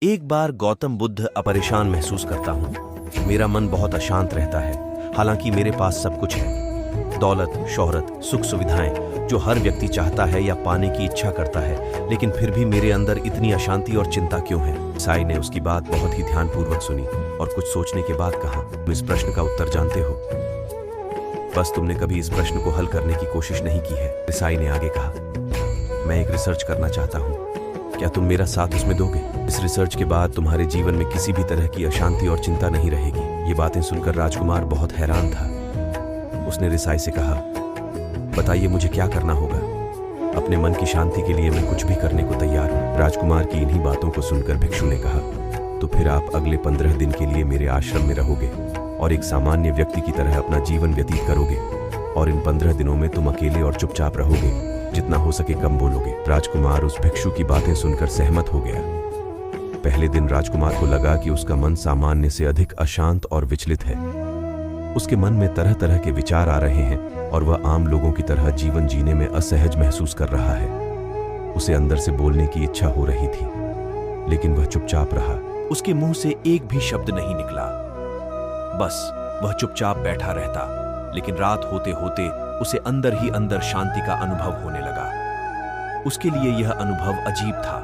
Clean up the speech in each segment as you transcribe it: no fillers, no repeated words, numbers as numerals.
एक बार गौतम बुद्ध अपरेशान महसूस करता हूँ। मेरा मन बहुत अशांत रहता है। हालांकि मेरे पास सब कुछ है, दौलत, शोहरत, सुख सुविधाएं जो हर व्यक्ति चाहता है या पाने की इच्छा करता है, लेकिन फिर भी मेरे अंदर इतनी अशांति और चिंता क्यों है। साई ने उसकी बात बहुत ही ध्यानपूर्वक सुनी और कुछ सोचने के बाद कहा, तुम इस प्रश्न का उत्तर जानते हो, बस तुमने कभी इस प्रश्न को हल करने की कोशिश नहीं की है। साई ने आगे कहा, मैं एक रिसर्च करना चाहता हूँ, क्या तुम मेरा साथ उसमें दोगे? इस रिसर्च के बाद तुम्हारे जीवन में किसी भी तरह की अशांति और चिंता नहीं रहेगी। ये बातें सुनकर राजकुमार बहुत हैरान था। उसने रिसाई से कहा, बताइए मुझे क्या करना होगा? अपने मन की शांति के लिए मैं कुछ भी करने को तैयार हूँ। राजकुमार की इन्हीं बातों को सुनकर भिक्षु ने कहा, तो फिर आप अगले 15 दिन के लिए मेरे आश्रम में रहोगे और एक सामान्य व्यक्ति की तरह अपना जीवन व्यतीत करोगे, और इन 15 दिनों में तुम अकेले और चुपचाप रहोगे, जितना हो सके कम बोलोगे। राजकुमार उस भिक्षु की बातें सुनकर सहमत हो गया। पहले दिन राजकुमार को लगा कि उसका मन सामान्य से अधिक अशांत और विचलित है। उसके मन में तरह तरह के विचार आ रहे हैं और वह आम लोगों की तरह जीवन जीने में असहज महसूस कर रहा है। उसे अंदर से बोलने की इच्छा हो रही थी, लेकिन वह चुपचाप रहा। उसके मुंह से एक भी शब्द नहीं निकला, बस वह चुपचाप बैठा रहता। लेकिन रात होते होते उसे अंदर ही अंदर शांति का अनुभव होने लगा। उसके लिए यह अनुभव अजीब था।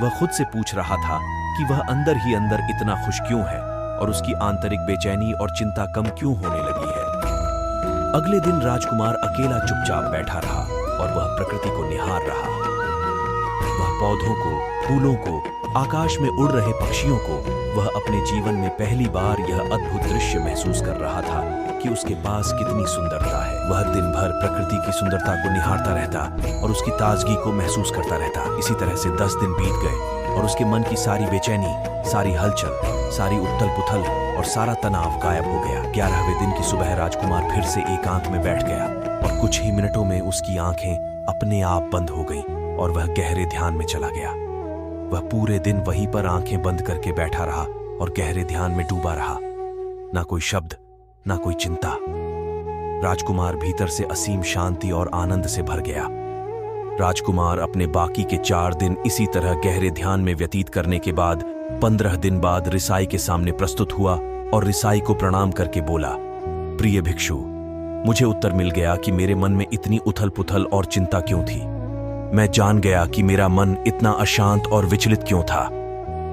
वह खुद से पूछ रहा था कि वह अंदर ही अंदर इतना खुश क्यों है और उसकी आंतरिक बेचैनी और चिंता कम क्यों होने लगी है। अगले दिन राजकुमार अकेला चुपचाप बैठा रहा और वह प्रकृति को निहार रहा। वह पौधों को, फूलों को, आकाश में उड़ रहे पक्षियों को, वह अपने जीवन में पहली बार यह अद्भुत दृश्य महसूस कर रहा था कि उसके पास कितनी सुंदरता है। वह दिन भर प्रकृति की सुंदरता को निहारता रहता और उसकी ताजगी को महसूस करता रहता। इसी तरह से 10 दिन बीत गए और उसके मन की सारी बेचैनी, सारी हलचल, सारी उथल पुथल और सारा तनाव गायब हो गया। 11वें दिन की सुबह राजकुमार फिर से एकांत में बैठ गया और कुछ ही मिनटों में उसकी आंखें अपने आप बंद हो गईं और वह गहरे ध्यान में चला गया। वह पूरे दिन वहीं पर आंखें बंद करके बैठा रहा और गहरे ध्यान में डूबा रहा। ना कोई शब्द, ना कोई चिंता। राजकुमार भीतर से असीम शांति और आनंद से भर गया। राजकुमार अपने बाकी के 4 दिन इसी तरह गहरे ध्यान में व्यतीत करने के बाद 15 दिन बाद रिसाई के सामने प्रस्तुत हुआ और रिसाई को प्रणाम करके बोला, प्रिय भिक्षु, मुझे उत्तर मिल गया कि मेरे मन में इतनी उथल पुथल और चिंता क्यों थी। मैं जान गया कि मेरा मन इतना अशांत और विचलित क्यों था।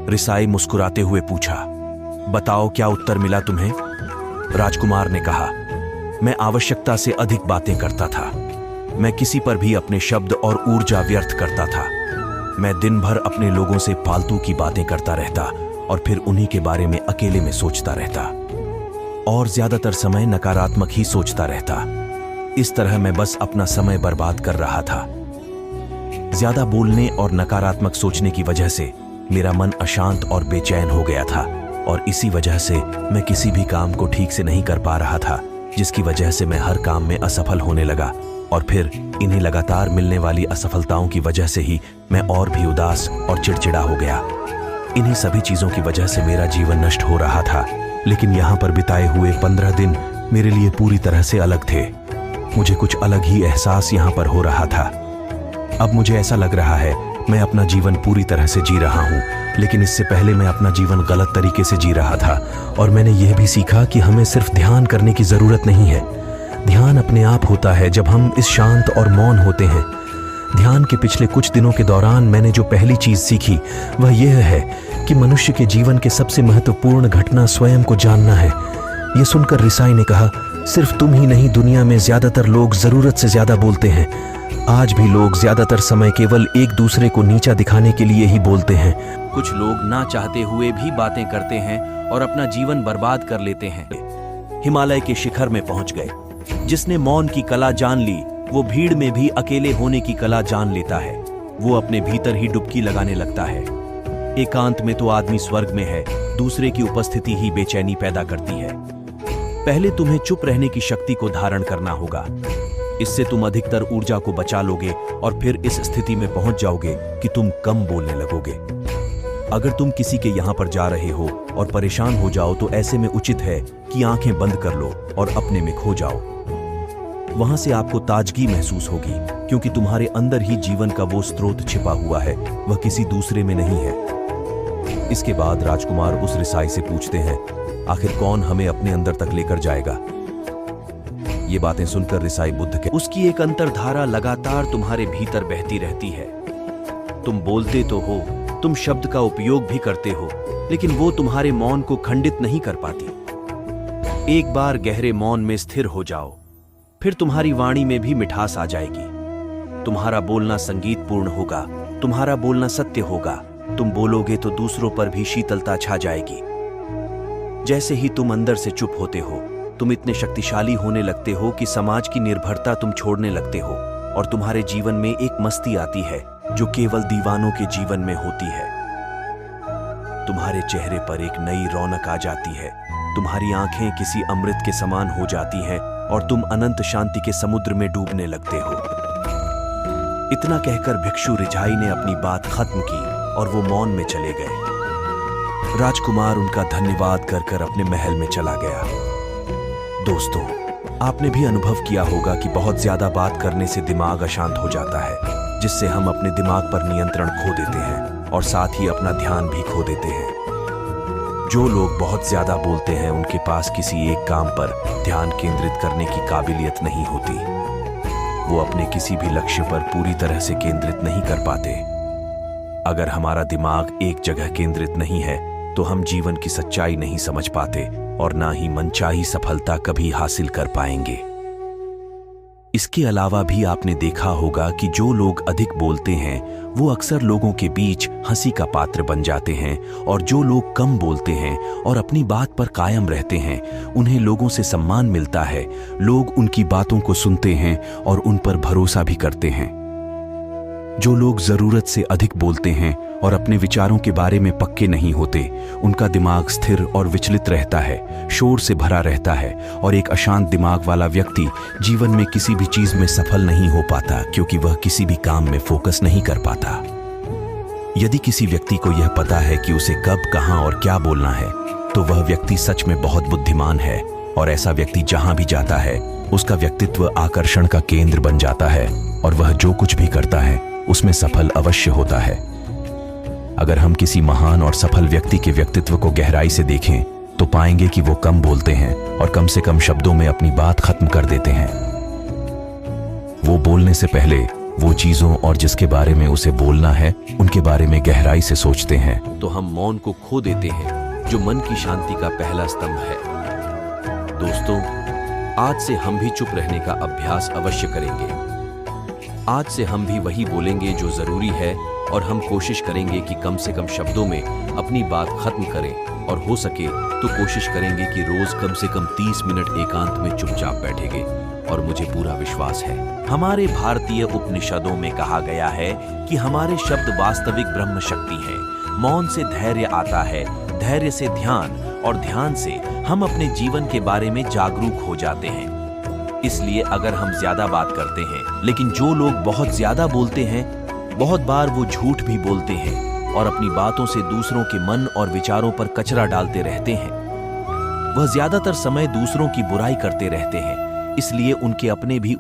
रिसाई मुस्कुराते हुए पूछा, बताओ क्या उत्तर मिला तुम्हें? राजकुमार ने कहा, मैं आवश्यकता से अधिक बातें करता था। मैं किसी पर भी अपने शब्द और ऊर्जा व्यर्थ करता था। मैं दिन भर अपने लोगों से फालतू की बातें करता रहता और फिर उन्हीं के बारे में अकेले में सोचता रहता और ज्यादातर समय नकारात्मक ही सोचता रहता। इस तरह मैं बस अपना समय बर्बाद कर रहा था। ज्यादा बोलने और नकारात्मक सोचने की वजह से मेरा मन अशांत और बेचैन हो गया था और इसी वजह से मैं किसी भी काम को ठीक से नहीं कर पा रहा था, जिसकी वजह से मैं हर काम में असफल होने लगा और फिर इन्हीं लगातार मिलने वाली असफलताओं की वजह से ही मैं और भी उदास और चिड़चिड़ा हो गया। इन्हीं सभी चीजों की वजह से मेरा जीवन नष्ट हो रहा था। लेकिन यहाँ पर बिताए हुए 15 दिन मेरे लिए पूरी तरह से अलग थे। मुझे कुछ अलग ही एहसास यहाँ पर हो रहा था। अब मुझे ऐसा लग रहा है मैं अपना जीवन पूरी तरह से जी रहा हूँ, लेकिन इससे पहले मैं अपना जीवन गलत तरीके से जी रहा था। और मैंने यह भी सीखा कि हमें सिर्फ ध्यान करने की जरूरत नहीं है। ध्यान अपने आप होता है जब हम इस शांत और मौन होते हैं। ध्यान के पिछले कुछ दिनों के दौरान मैंने जो पहली चीज सीखी वह यह है कि मनुष्य के जीवन के सबसे महत्वपूर्ण घटना स्वयं को जानना है। यह सुनकर रिसाई ने कहा, सिर्फ तुम ही नहीं, दुनिया में ज्यादातर लोग जरूरत से ज्यादा बोलते हैं। आज भी लोग ज्यादातर समय केवल एक दूसरे को नीचा दिखाने के लिए ही बोलते हैं। कुछ लोग ना चाहते हुए भी बातें करते हैं और अपना जीवन बर्बाद कर लेते हैं। हिमालय के शिखर में पहुंच गए। जिसने मौन की कला जान ली, वो भीड़ में भी अकेले होने की कला जान लेता है। वो अपने भीतर ही डुबकी लगाने लगता है। एकांत में तो आदमी स्वर्ग में है, दूसरे की उपस्थिति ही बेचैनी पैदा करती है। पहले तुम्हें चुप रहने की शक्ति को धारण करना होगा। इससे तुम अधिकतर ऊर्जा को बचा लोगे और फिर इस स्थिति में पहुंच जाओगे कि तुम कम बोलने लगोगे। अगर तुम किसी के यहाँ पर जा रहे हो और परेशान हो जाओ तो ऐसे में उचित है कि आंखें बंद कर लो और अपने में खो जाओ। वहां से आपको ताजगी महसूस होगी, क्योंकि तुम्हारे अंदर ही जीवन का वो स्रोत छिपा हुआ है, वह किसी दूसरे में नहीं है। इसके बाद राजकुमार उस रिसाई से पूछते हैं, आखिर कौन हमें अपने अंदर तक लेकर जाएगा? ये बातें सुनकर रिसाई बुद्ध के उसकी एक अंतर्धारा लगातार तुम्हारे भीतर बहती रहती है। तुम बोलते तो हो, तुम शब्द का उपयोग भी करते हो, लेकिन वो तुम्हारे मौन को खंडित नहीं कर पाती। एक बार गहरे मौन में स्थिर हो जाओ, फिर तुम्हारी वाणी में भी मिठास आ जाएगी। तुम्हारा बोलना संगीतपूर्ण होगा, तुम्हारा बोलना सत्य होगा। तुम बोलोगे तो दूसरों पर भी शीतलता छा जाएगी। जैसे ही तुम अंदर से चुप होते हो, तुम इतने शक्तिशाली होने लगते हो कि समाज की निर्भरता तुम छोड़ने लगते हो और तुम्हारे जीवन में एक मस्ती आती है जो केवल दीवानों के जीवन में होती है। तुम्हारे चेहरे पर एक नई रौनक आ जाती है, तुम्हारी आंखें किसी अमृत के समान हो जाती हैं और तुम अनंत शांति के समुद्र में डूबने लगते हो। इतना कहकर भिक्षु रिझाई ने अपनी बात खत्म की और वो मौन में चले गए। राजकुमार उनका धन्यवाद कर कर अपने महल में चला गया। दोस्तों, आपने भी अनुभव किया होगा कि बहुत ज्यादा बात करने से दिमाग अशांत हो जाता है, जिससे हम अपने दिमाग पर नियंत्रण खो देते हैं और साथ ही अपना ध्यान भी खो देते हैं। जो लोग बहुत ज्यादा बोलते हैं उनके पास किसी एक काम पर ध्यान केंद्रित करने की काबिलियत नहीं होती। वो अपने किसी भी लक्ष्य पर पूरी तरह से केंद्रित नहीं कर पाते। अगर हमारा दिमाग एक जगह केंद्रित नहीं है तो हम जीवन की सच्चाई नहीं समझ पाते और ना ही मनचाही सफलता कभी हासिल कर पाएंगे। इसके अलावा भी आपने देखा होगा कि जो लोग अधिक बोलते हैं वो अक्सर लोगों के बीच हंसी का पात्र बन जाते हैं और जो लोग कम बोलते हैं और अपनी बात पर कायम रहते हैं उन्हें लोगों से सम्मान मिलता है। लोग उनकी बातों को सुनते हैं और उन पर भरोसा भी करते हैं। जो लोग जरूरत से अधिक बोलते हैं और अपने विचारों के बारे में पक्के नहीं होते, उनका दिमाग स्थिर और विचलित रहता है, शोर से भरा रहता है और एक अशांत दिमाग वाला व्यक्ति जीवन में किसी भी चीज में सफल नहीं हो पाता क्योंकि वह किसी भी काम में फोकस नहीं कर पाता। यदि किसी व्यक्ति को यह पता है कि उसे कब, कहां और क्या बोलना है, तो वह व्यक्ति सच में बहुत बुद्धिमान है और ऐसा व्यक्ति जहां भी जाता है उसका व्यक्तित्व आकर्षण का केंद्र बन जाता है और वह जो कुछ भी करता है उसमें सफल अवश्य होता है। अगर हम किसी महान और सफल व्यक्ति के व्यक्तित्व को गहराई से देखें तो पाएंगे कि वो कम बोलते हैं और कम से कम शब्दों में अपनी बात खत्म कर देते हैं। वो बोलने से पहले वो चीजों और जिसके बारे में उसे बोलना है उनके बारे में गहराई से सोचते हैं। तो हम मौन को खो देते हैं जो मन की शांति का पहला स्तंभ है। दोस्तों, आज से हम भी चुप रहने का अभ्यास अवश्य करेंगे। आज से हम भी वही बोलेंगे जो जरूरी है और हम कोशिश करेंगे कि कम से कम शब्दों में अपनी बात खत्म करें और हो सके तो कोशिश करेंगे कि रोज कम से कम 30 मिनट एकांत में चुपचाप बैठेंगे। और मुझे पूरा विश्वास है, हमारे भारतीय उपनिषदों में कहा गया है कि हमारे शब्द वास्तविक ब्रह्म शक्ति है। मौन से धैर्य आता है, धैर्य से ध्यान और ध्यान से हम अपने जीवन के बारे में जागरूक हो जाते हैं। इसलिए अगर हम ज्यादा बात करते हैं, लेकिन जो लोग बहुत ज्यादा बोलते हैं, बहुत बार वो झूठ भी बोलते हैं और अपनी बातों से दूसरों के मन और विचारों पर कचरा डालते रहते हैं। वह ज्यादातर समय दूसरों की बुराई करते रहते हैं, इसलिए उनके अपने भी